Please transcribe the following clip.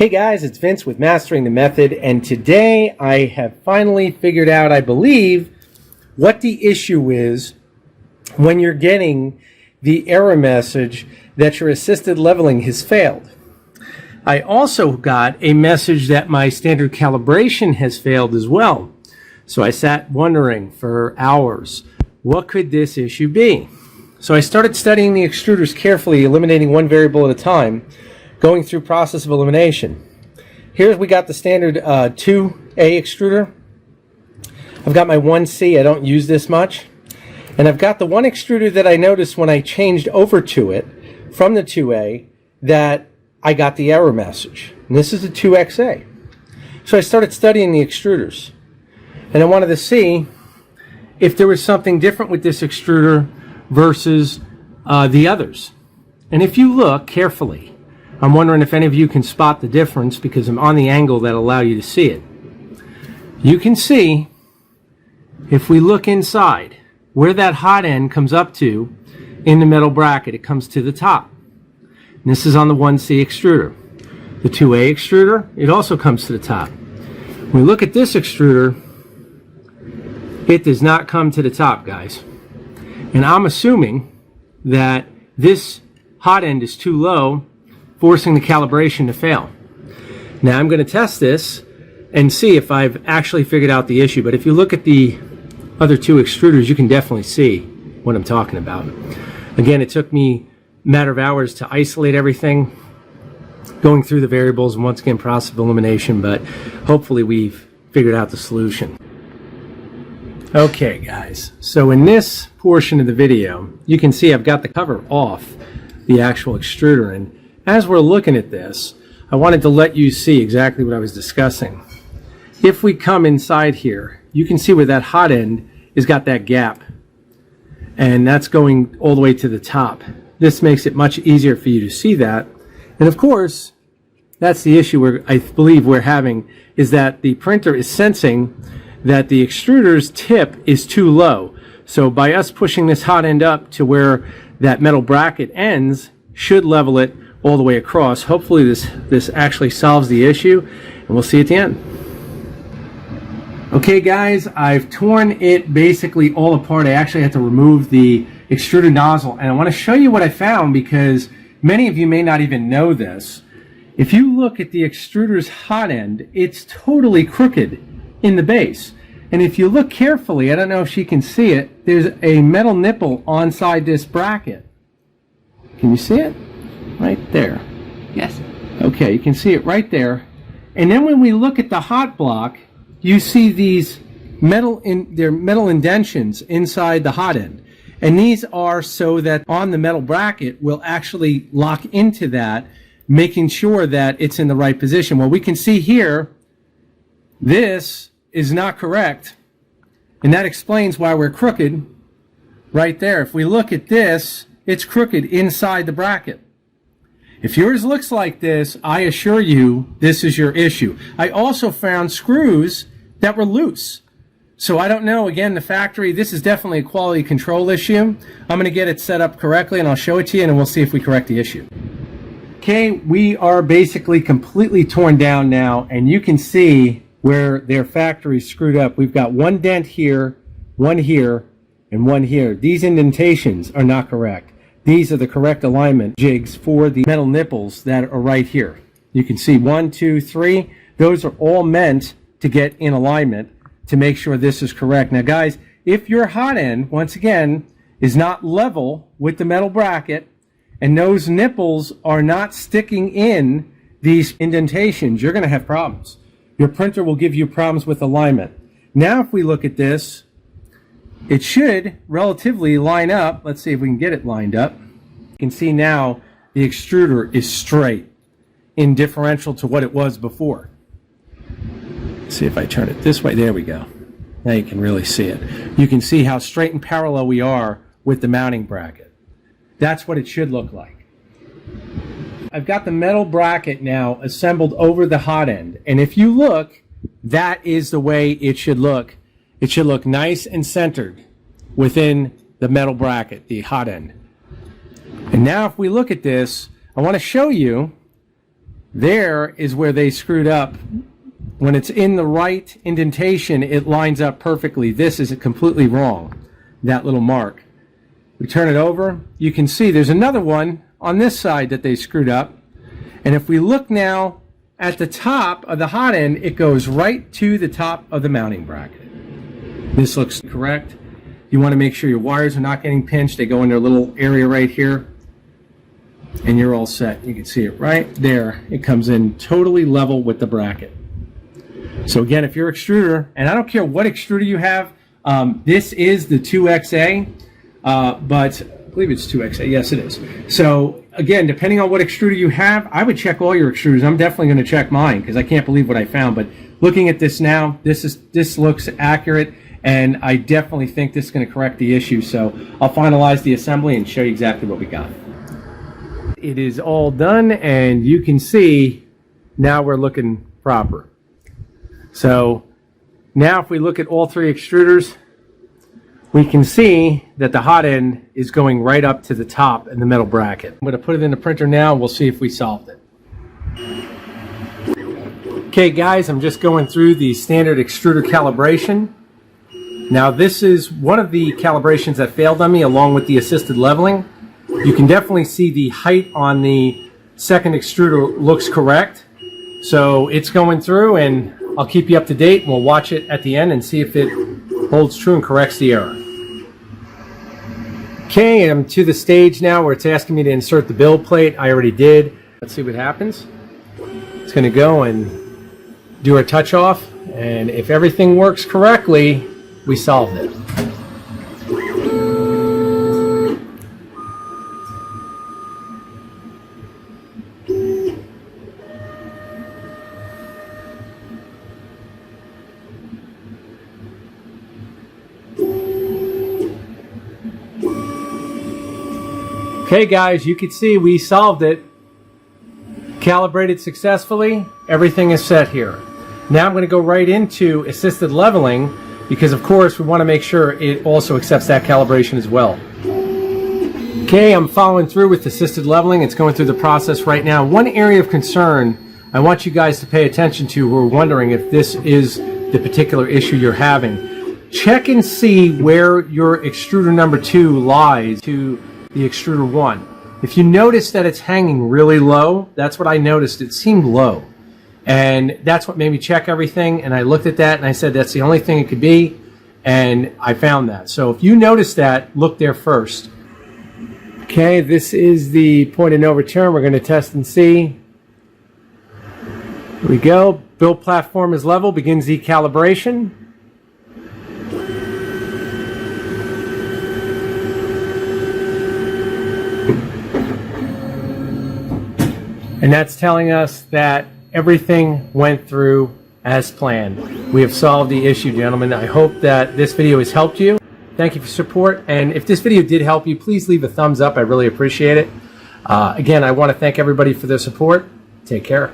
Hey guys, it's Vince with Mastering the Method, and today I have finally figured out, I believe, what the issue is when you're getting the error message that your assisted leveling has failed. I also got a message that my standard calibration has failed as well. So I sat wondering for hours, what could this issue be? So I started studying the extruders carefully, eliminating one variable at a time, going through process of elimination. Here we got the standard 2A extruder. I've got my 1C, I don't use this much. And I've got the one extruder that I noticed when I changed over to it from the 2A that I got the error message. And this is the 2XA. So I started studying the extruders. And I wanted to see if there was something different with this extruder versus the others. And if you look carefully, I'm wondering if any of you can spot the difference because I'm on the angle that allow you to see it. You can see, if we look inside, where that hot end comes up to in the metal bracket, it comes to the top. And this is on the 1C extruder. The 2A extruder, it also comes to the top. When we look at this extruder, it does not come to the top, guys. And I'm assuming that this hot end is too low, forcing the calibration to fail. Now I'm going to test this and see if I've actually figured out the issue. But if you look at the other two extruders, you can definitely see what I'm talking about. Again, it took me a matter of hours to isolate everything, going through the variables, and once again process of elimination, but hopefully we've figured out the solution. Okay guys, so in this portion of the video, you can see I've got the cover off the actual extruder, and as we're looking at this, I wanted to let you see exactly what I was discussing. If we come inside here, you can see where that hot end has got that gap, and that's going all the way to the top. This makes it much easier for you to see that. And of course, that's the issue I believe we're having, is that the printer is sensing that the extruder's tip is too low. So by us pushing this hot end up to where that metal bracket ends, should level it all the way across. Hopefully this actually solves the issue, and we'll see at the end. Okay guys, I've torn it basically all apart. I actually had to remove the extruder nozzle, and I want to show you what I found because many of you may not even know this. If you look at the extruder's hot end, it's totally crooked in the base. And if you look carefully, I don't know if she can see it, there's a metal nipple inside this bracket. Can you see it? Right there. Yes. Okay, you can see it right there. And then when we look at the hot block, you see these metal indentions inside the hot end. And these are so that on the metal bracket will actually lock into that, making sure that it's in the right position. Well, we can see here, this is not correct. And that explains why we're crooked right there. If we look at this, it's crooked inside the bracket. If yours looks like this, I assure you this is your issue. I also found screws that were loose. So I don't know, again, the factory, this is definitely a quality control issue. I'm going to get it set up correctly and I'll show it to you and we'll see if we correct the issue. Okay, we are basically completely torn down now, and you can see where their factory screwed up. We've got one dent here, and one here. These indentations are not correct. These are the correct alignment jigs for the metal nipples that are right here. You can see 1, 2, 3. Those are all meant to get in alignment to make sure this is correct. Now guys, if your hot end, once again, is not level with the metal bracket and those nipples are not sticking in these indentations, you're going to have problems. Your printer will give you problems with alignment. Now if we look at this, it should relatively line up. Let's see if we can get it lined up. You can see now the extruder is straight in differential to what it was before. Let's see if I turn it this way. There we go. Now you can really see it. You can see how straight and parallel we are with the mounting bracket. That's what it should look like. I've got the metal bracket now assembled over the hot end. And if you look, that is the way it should look. It should look nice and centered within the metal bracket, the hot end. And now if we look at this, I want to show you There is where they screwed up. When it's in the right indentation, it lines up perfectly. This is completely wrong, that little mark. We turn it over, you can see there's another one on this side that they screwed up. And if we look now at the top of the hot end, it goes right to the top of the mounting bracket. This looks correct. You want to make sure your wires are not getting pinched. They go in their little area right here, and you're all set. You can see it right there. It comes in totally level with the bracket. So again, if your extruder, and I don't care what extruder you have, this is the 2XA, but I believe it's 2XA. Yes, it is. So again, depending on what extruder you have, I would check all your extruders. I'm definitely going to check mine because I can't believe what I found. But looking at this now, this looks accurate, and I definitely think this is going to correct the issue. So I'll finalize the assembly and show you exactly what we got. It is all done, and you can see now we're looking proper. So now if we look at all three extruders, we can see that the hot end is going right up to the top in the metal bracket. I'm going to put it in the printer now and we'll see if we solved it. Okay guys, I'm just going through the standard extruder calibration. Now this is one of the calibrations that failed on me along with the assisted leveling. You can definitely see the height on the second extruder looks correct. So it's going through, and I'll keep you up to date. We'll watch it at the end and see if it holds true and corrects the error. Okay, I'm to the stage now where it's asking me to insert the build plate. I already did. Let's see what happens. It's going to go and do our touch off, and if everything works correctly, we solved it. Okay guys, you can see we solved it. Calibrated successfully. Everything is set here. Now I'm going to go right into assisted leveling because of course we want to make sure it also accepts that calibration as well. Okay, I'm following through with assisted leveling. It's going through the process right now. One area of concern I want you guys to pay attention to who are wondering if this is the particular issue you're having. Check and see where your extruder number 2 lies to the extruder 1. If you notice that it's hanging really low, that's what I noticed. It seemed low. And that's what made me check everything. And I looked at that and I said, that's the only thing it could be. And I found that. So if you notice that, look there first. Okay, this is the point of no return. We're going to test and see. Here we go. Build platform is level. Begins the calibration. And that's telling us that everything went through as planned. We have solved the issue, gentlemen. I hope that this video has helped you. Thank you for your support. And if this video did help you, please leave a thumbs up. I really appreciate it. Again, I want to thank everybody for their support. Take care.